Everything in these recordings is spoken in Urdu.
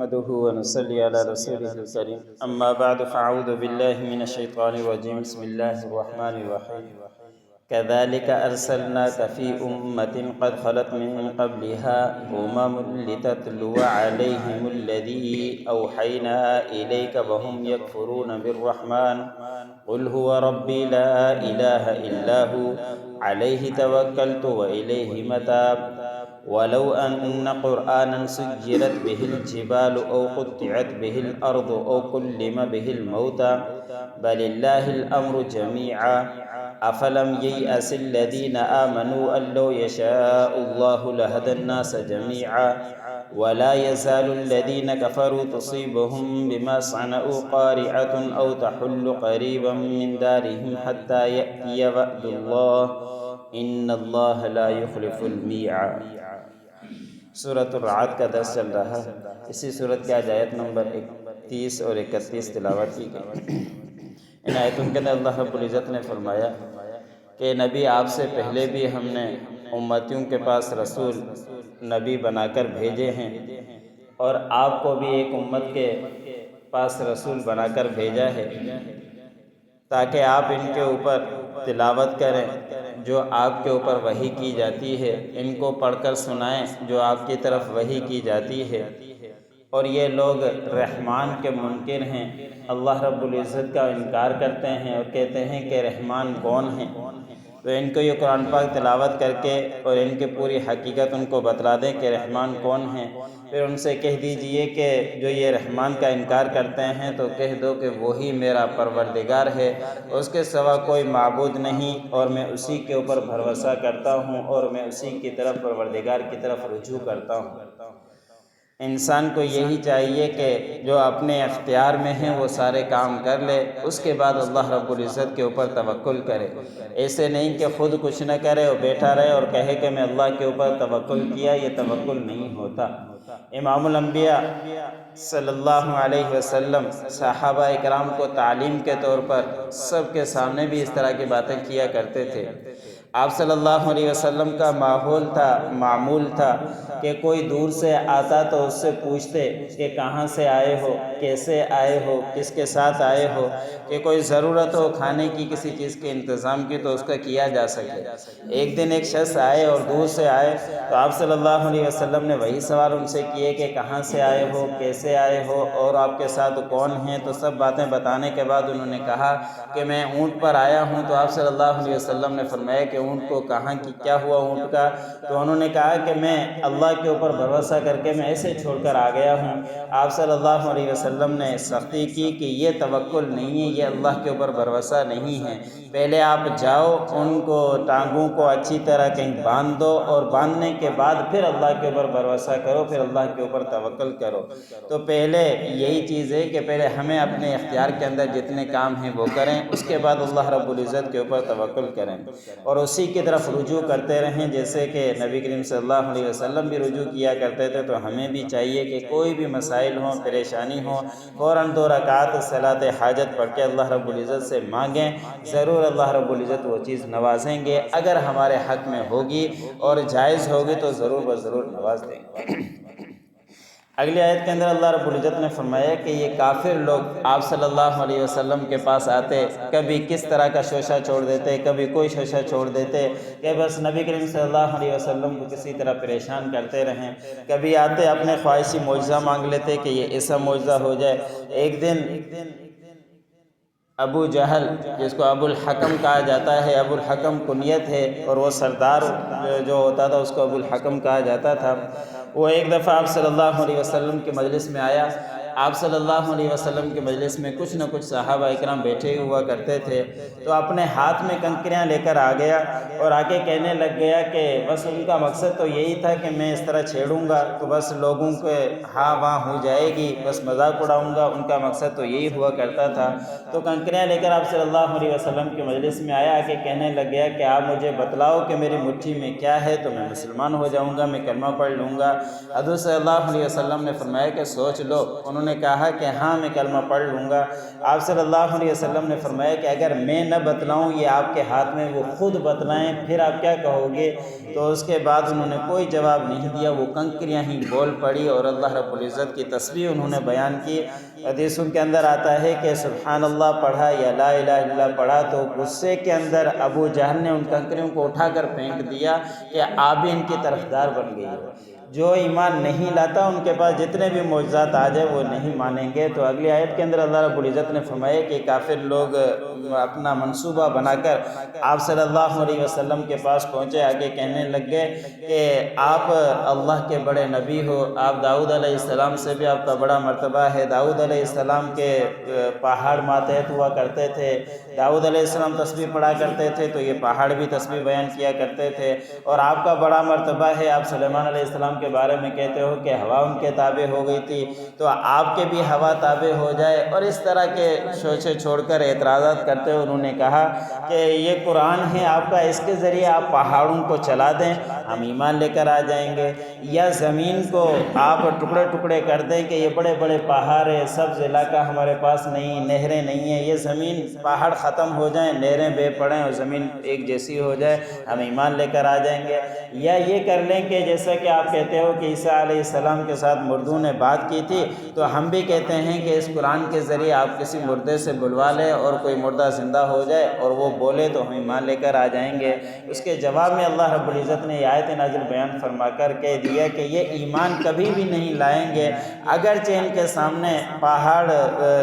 نحمده ونصلي على رسوله الكريم اما بعد فاعوذ بالله من الشيطان الرجيم بسم الله الرحمن الرحيم كذلك ارسلناك في قد خلت من قبلها لتتلو عليهم الذي اوحينا اليك وهم يكفرون بالرحمن قل هو ربي لا اله الا هو عليه توكلت واليه متاب ولو أن قرآنا سجلت به الجبال أو قطعت به الأرض أو كلم به الموتى بل الله الأمر جميعا أفلم ييأس الذين آمنوا أن لو يشاء الله لهدى الناس جميعا ولا يزال الذين كفروا تصيبهم بما صنعوا قارعة أو تحل قريبا من دارهم حتى يأتي وعد الله إن الله لا يخلف الميعاد۔ سورۃ الرعد کا درس چل رہا ہے۔ اسی سورت کی آیت نمبر 31 اور 31 تلاوت کی گئی۔ ان آیتوں کے اندر اللہ رب العزت نے فرمایا کہ نبی آپ سے پہلے بھی ہم نے امتیوں کے پاس رسول نبی بنا کر بھیجے ہیں، اور آپ کو بھی ایک امت کے پاس رسول بنا کر بھیجا ہے تاکہ آپ ان کے اوپر تلاوت کریں جو آپ کے اوپر وحی کی جاتی ہے، ان کو پڑھ کر سنائیں جو آپ کی طرف وحی کی جاتی ہے۔ اور یہ لوگ رحمان کے منکر ہیں، اللہ رب العزت کا انکار کرتے ہیں اور کہتے ہیں کہ رحمان کون ہیں۔ تو ان کو یہ قرآن پاک تلاوت کر کے اور ان کی پوری حقیقت ان کو بتلا دیں کہ رحمان کون ہیں۔ پھر ان سے کہہ دیجئے کہ جو یہ رحمان کا انکار کرتے ہیں تو کہہ دو کہ وہی میرا پروردگار ہے، اس کے سوا کوئی معبود نہیں، اور میں اسی کے اوپر بھروسہ کرتا ہوں اور میں اسی کی طرف پروردگار کی طرف رجوع کرتا ہوں۔ انسان کو یہی چاہیے کہ جو اپنے اختیار میں ہیں وہ سارے کام کر لے، اس کے بعد اللہ رب العزت کے اوپر توکل کرے۔ ایسے نہیں کہ خود کچھ نہ کرے اور بیٹھا رہے اور کہے کہ میں اللہ کے اوپر توکل کیا، یہ توکل نہیں ہوتا۔ امام الانبیاء صلی اللہ علیہ وسلم صحابہ اکرام کو تعلیم کے طور پر سب کے سامنے بھی اس طرح کی باتیں کیا کرتے تھے۔ آپ صلی اللہ علیہ وسلم کا معمول تھا کہ کوئی دور سے آتا تو اس سے پوچھتے کہ کہاں سے آئے ہو، کیسے آئے ہو، کس کے ساتھ آئے ہو، کہ کوئی ضرورت ہو کھانے کی، کسی چیز کے انتظام کی تو اس کا کیا جا سکے۔ ایک دن ایک شخص آئے اور دور سے آئے تو آپ صلی اللہ علیہ وسلم نے وہی سوال ان سے کیے کہ کہاں سے آئے ہو، کیسے آئے ہو اور آپ کے ساتھ کون ہیں۔ تو سب باتیں بتانے کے بعد انہوں نے کہا کہ میں اونٹ پر آیا ہوں۔ تو آپ صلی اللہ علیہ وسلم نے فرمایا کہ اونٹ کو کہاں کی کیا ہوا اونٹ کا؟ تو انہوں نے کہا کہ میں اللہ کے اوپر بھروسہ کر کے میں ایسے چھوڑ کر آ گیا ہوں۔ آپ صلی اللہ علیہ وسلم نے سختی کی کہ یہ توکل نہیں ہے، یہ اللہ کے اوپر بھروسہ نہیں ہے۔ پہلے آپ جاؤ، ان کو ٹانگوں کو اچھی طرح کہیں باندھ دو، اور باندھنے کے بعد پھر اللہ کے اوپر بھروسہ کرو، پھر اللہ کے اوپر توکل کرو۔ تو پہلے یہی چیز ہے کہ پہلے ہمیں اپنے اختیار کے اندر جتنے کام ہیں وہ کریں، اس کے بعد اللہ رب العزت کے اوپر توکل کریں اور اسی کی طرف رجوع کرتے رہیں، جیسے کہ نبی کریم صلی اللہ علیہ وسلم بھی رجوع کیا کرتے تھے۔ تو ہمیں بھی چاہیے کہ کوئی بھی مسائل ہوں، پریشانی ہوں، فوراً 2 رکعت صلاۃ حاجت پڑھ کے اللہ رب العزت سے مانگیں، ضرور اللہ رب العزت وہ چیز نوازیں گے۔ اگر ہمارے حق میں ہوگی اور جائز ہوگی تو ضرور بضرور نواز دیں گے۔ اگلی آیت کے اندر اللہ رب العزت نے فرمایا کہ یہ کافر لوگ آپ صلی اللہ علیہ وسلم کے پاس آتے، کبھی کس طرح کا شوشہ چھوڑ دیتے، کبھی کوئی شوشہ چھوڑ دیتے کہ بس نبی کریم صلی اللہ علیہ وسلم کو کسی طرح پریشان کرتے رہیں۔ کبھی آتے اپنے خواہشی معجزہ مانگ لیتے کہ یہ ایسا معجزہ ہو جائے۔ ایک دن ابو جہل، جس کو ابو الحکم کہا جاتا ہے، ابو الحکم کنیت ہے اور وہ سردار جو ہوتا تھا اس کو ابو الحکم کہا جاتا تھا، وہ ایک دفعہ آپ صلی اللہ علیہ وسلم کے مجلس میں آیا آپ صلی اللہ علیہ وسلم کے مجلس میں کچھ نہ کچھ صحابہ اکرام بیٹھے ہوا کرتے تھے، تو اپنے ہاتھ میں کنکریاں لے کر آ گیا اور آ کے کہنے لگ گیا کہ بس ان کا مقصد تو یہی تھا کہ میں اس طرح چھیڑوں گا تو بس لوگوں کے ہاں وہاں ہو جائے گی، بس مذاق اڑاؤں گا، ان کا مقصد تو یہی ہوا کرتا تھا۔ تو کنکریاں لے کر آپ صلی اللہ علیہ وسلم کے مجلس میں آیا، آ کے کہنے لگ گیا کہ آپ مجھے بتلاؤ کہ میری مٹھی میں کیا ہے تو میں مسلمان ہو جاؤں گا، میں کلمہ پڑھ لوں گا۔ حضور صلی اللہ علیہ وسلم نے فرمایا کہ سوچ لو۔ انہوں نے کہا کہ ہاں میں کلمہ پڑھ لوں گا۔ آپ صلی اللہ علیہ وسلم نے فرمایا کہ اگر میں نہ بتلاؤں، یہ آپ کے ہاتھ میں، وہ خود بتلائیں، پھر آپ کیا کہو گے؟ تو اس کے بعد انہوں نے کوئی جواب نہیں دیا، وہ کنکریاں ہی بول پڑی اور اللہ رب العزت کی تسبیح انہوں نے بیان کی۔ حدیثوں کے اندر آتا ہے کہ سبحان اللہ پڑھا یا لا الہ الا اللہ پڑھا تو غصے کے اندر ابو جہل نے ان کنکریوں کو اٹھا کر پھینک دیا کہ آپ بھی ان کی طرفدار بن گئی ہو۔ جو ایمان نہیں لاتا ان کے پاس جتنے بھی معجزات آ جائے وہ نہیں مانیں گے۔ تو اگلی آیت کے اندر اللہ رب العزت نے فرمایا کہ کافر لوگ اپنا منصوبہ بنا کر آپ صلی اللہ علیہ وسلم کے پاس پہنچے، آگے کہنے لگ گئے کہ آپ اللہ کے بڑے نبی ہو، آپ داؤد علیہ السلام سے بھی آپ کا بڑا مرتبہ ہے، داؤد علیہ السلام کے پہاڑ ماتحت ہوا کرتے تھے، داؤد علیہ السلام تسبیح پڑھا کرتے تھے تو یہ پہاڑ بھی تسبیح بیان کیا کرتے تھے، اور آپ کا بڑا مرتبہ ہے، آپ سلیمان علیہ السلام کے بارے میں کہتے ہو کہ ہوا ان کے تابع ہو گئی تھی تو آپ کے بھی ہوا تابع ہو جائے، اور اس طرح کے شوچے چھوڑ کر اعتراضات کرتے ہوئے انہوں نے کہا کہ یہ قرآن ہے آپ کا، اس کے ذریعے آپ پہاڑوں کو چلا دیں ہم ایمان لے کر آ جائیں گے، یا زمین کو آپ ٹکڑے ٹکڑے کر دیں کہ یہ بڑے بڑے پہاڑ ہے، سبز علاقہ ہمارے پاس نہیں، نہریں نہیں ہیں، یہ زمین پہاڑ ختم ہو جائیں، نہریں بے پڑیں اور زمین ایک جیسی ہو جائے ہم ایمان لے کر آ جائیں گے، یا یہ کر لیں کہ جیسا کہ آپ کہتے ہو کہ عیسیٰ علیہ السلام کے ساتھ مردوں نے بات کی تھی تو ہم بھی کہتے ہیں کہ اس قرآن کے ذریعے آپ کسی مردے سے بلوا لیں اور کوئی مردہ زندہ ہو جائے اور وہ بولے تو ہم ایمان لے کر آ جائیں گے۔ اس کے جواب میں اللہ رب العزت نے آیت نازل بیان فرما کر کہہ دیا کہ یہ ایمان کبھی بھی نہیں لائیں گے اگرچہ ان کے سامنے پہاڑ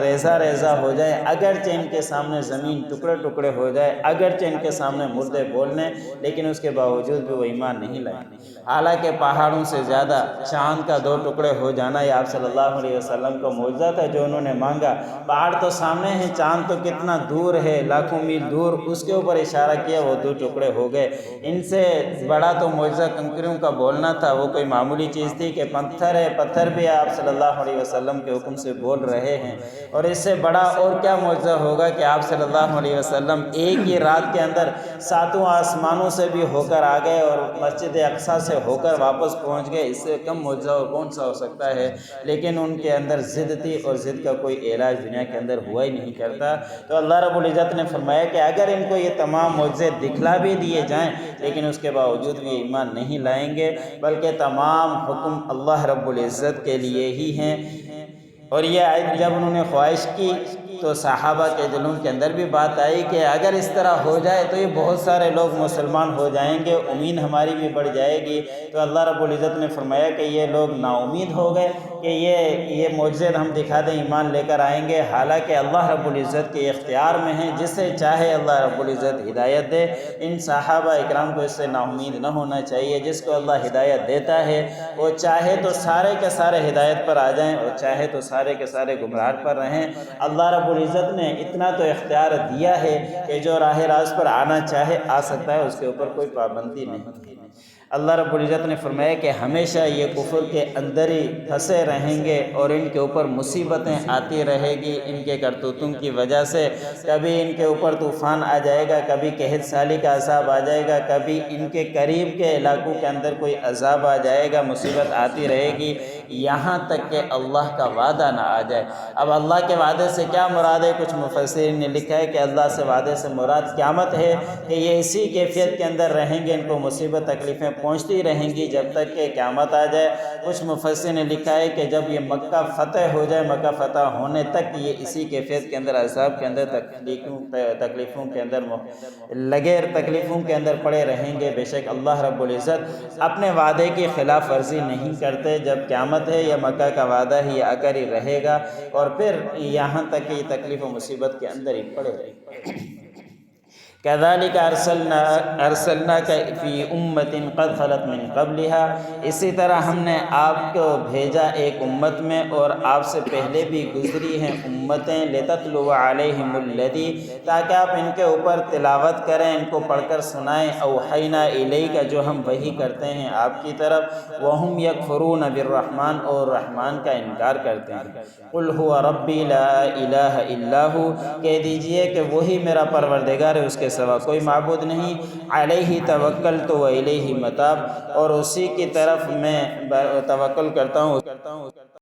ریزہ ریزہ ہو جائے، اگرچہ ان کے سامنے زمین ٹکڑے ٹکڑے ہو جائے، اگرچہ ان کے سامنے مردے بولنے، لیکن اس کے باوجود بھی وہ ایمان نہیں لائیں گے۔ حالانکہ پہاڑوں سے زیادہ چاند کا 2 ٹکڑے ہو جانا یہ آپ صلی اللہ علیہ وسلم کا معجزہ تھا جو انہوں نے مانگا۔ پہاڑ تو سامنے ہے، چاند تو کتنا دور ہے، لاکھوں میل دور، اس کے اوپر اشارہ کیا وہ 2 ٹکڑے ہو گئے۔ ان سے بڑا تو معجزہ کنکریوں کا بولنا تھا، وہ کوئی معمولی چیز تھی کہ پتھر ہے، پتھر بھی آپ صلی اللہ علیہ وسلم کے حکم سے بول رہے ہیں، اور اس سے بڑا اور کیا معجزہ ہوگا کہ آپ صلی اللہ علیہ وسلم ایک ہی رات کے اندر 7 آسمانوں سے بھی ہو کر آ گئے اور مسجد اقصیٰ سے ہو کر واپس پہنچ گئے۔ اس سے کم معجزہ اور کون سا ہو سکتا ہے؟ لیکن ان کے اندر ضد تھی اور ضد کا کوئی علاج دنیا کے اندر ہوا ہی نہیں کرتا۔ تو اللہ رب العزت نے فرمایا کہ اگر ان کو یہ تمام معجزے دکھلا بھی دیے جائیں لیکن اس کے باوجود بھی ایمان نہیں لائیں گے، بلکہ تمام حکم اللہ رب العزت کے لیے ہی ہیں۔ اور یہ آیت جب انہوں نے خواہش کی تو صحابہ کے دلوں کے اندر بھی بات آئی کہ اگر اس طرح ہو جائے تو یہ بہت سارے لوگ مسلمان ہو جائیں گے، امید ہماری بھی بڑھ جائے گی۔ تو اللہ رب العزت نے فرمایا کہ یہ لوگ نا امید ہو گئے کہ یہ معجزے ہم دکھا دیں ایمان لے کر آئیں گے، حالانکہ اللہ رب العزت کے اختیار میں ہیں، جسے چاہے اللہ رب العزت ہدایت دے۔ ان صحابہ اکرام کو اس سے نا امید نہ ہونا چاہیے، جس کو اللہ ہدایت دیتا ہے وہ چاہے تو سارے کے سارے ہدایت پر آ جائیں اور چاہے تو سارے کے سارے گمراہ پر رہیں۔ اللہ رب العزت نے اتنا تو اختیار دیا ہے کہ جو راہ راست پر آنا چاہے آ سکتا ہے، اس کے اوپر کوئی پابندی نہیں۔ اللہ رب العزت نے فرمایا کہ ہمیشہ یہ کفر کے اندر ہی پھنسے رہیں گے اور ان کے اوپر مصیبتیں آتی رہے گی ان کے کرتوتوں کی وجہ سے۔ کبھی ان کے اوپر طوفان آ جائے گا، کبھی قحط سالی کا عذاب آ جائے گا، کبھی ان کے قریب کے علاقوں کے اندر کوئی عذاب آ جائے گا، مصیبت آتی رہے گی، یہاں تک کہ اللہ کا وعدہ نہ آ جائے۔ اب اللہ کے وعدے سے کیا مراد ہے؟ کچھ مفسرین نے لکھا ہے کہ اللہ سے وعدے سے مراد قیامت ہے، کہ یہ اسی کیفیت کے اندر رہیں گے، ان کو مصیبت تکلیفیں پہنچتی رہیں گی جب تک کہ قیامت آ جائے۔ کچھ مفسرین نے لکھا ہے کہ جب یہ مکہ فتح ہو جائے، مکہ فتح ہونے تک یہ اسی کیفیت کے اندر، عذاب کے اندر، تکلیفوں کے اندر تکلیفوں کے اندر پڑے رہیں گے۔ بے شک اللہ رب العزت اپنے وعدے کی خلاف ورزی نہیں کرتے، جب قیامت ہے یا مکہ کا وعدہ ہی یہ آ کر ہی رہے گا اور پھر یہاں تک کہ یہ تکلیف و مصیبت کے اندر ہی پڑے رہے گا۔ كذلك ارسلناک فی امت قد خلت من قبلها، اسی طرح ہم نے آپ کو بھیجا ایک امت میں اور آپ سے پہلے بھی گزری ہیں امتیں، لتتلو علیہم الذی، تاکہ آپ ان کے اوپر تلاوت کریں، ان کو پڑھ کر سنائیں، اوحینا الیک، جو ہم وحی کرتے ہیں آپ کی طرف، وہم یکفرون بالرحمن، اور رحمان کا انکار کرتے ہیں۔ قل هو ربی لا الہ الا ہو، کہہ دیجئے کہ وہی میرا پروردگار ہے، اس کے سوا کوئی معبود نہیں، علیہ توکلت و الیہ متاب، اور اسی کی طرف میں توکل کرتا ہوں